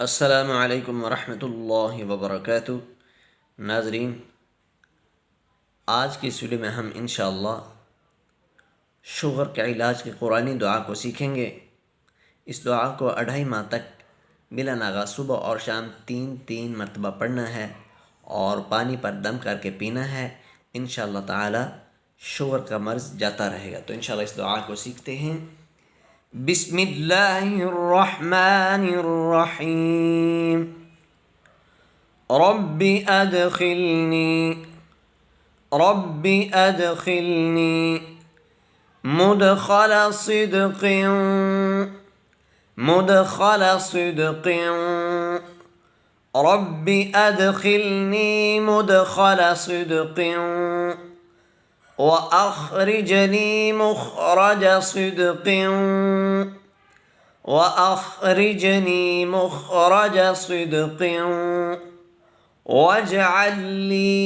अस्सलामु अलैकुम वरहमतुल्लाहि वबरकातुहू। नाज़रीन, आज की इस वीडियो में हम इंशाअल्लाह शुगर के इलाज की कुरानी दुआ को सीखेंगे। इस दुआ को 2.5 माह तक बिला नागा सुबह और शाम 3-3 मरतबा पढ़ना है और पानी पर दम करके पीना है। इंशाअल्लाह ताला शुगर का मर्ज़ जाता रहेगा। तो इंशाअल्लाह इस दुआ को सीखते हैं। बिस्मिल्लाहिर्रहमानिर्रहीम। रब्बी अदखिलनी मुदखल सिद्क़िन रब्बी अदखिलनी मुदखल सिद्क़िन व अख़रिजनी मुख़रज सिद्क़िन वजअल्ली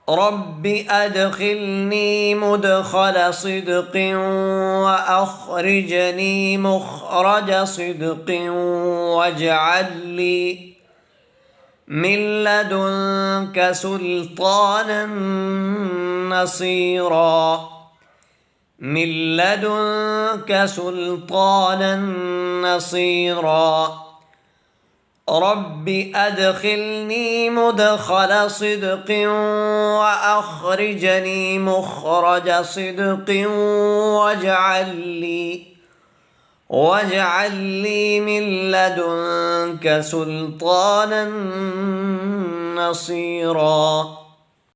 रब्बी अदखिलनी मुदखल सिद्क़िन व अख़रिजनी मुख़रज सिद्क़िन वजअल्ली मिन लदुनक सुल्तानन नसीरा। मिन लदुनक सुल्तानन नसीरा। रब्बी अदखिलनी मुदखल सिद्क़िन व अख़रिजनी मुख़रज सिद्क़िन वजअल्ली मिन लदुनक सुल्तानन नसीरा।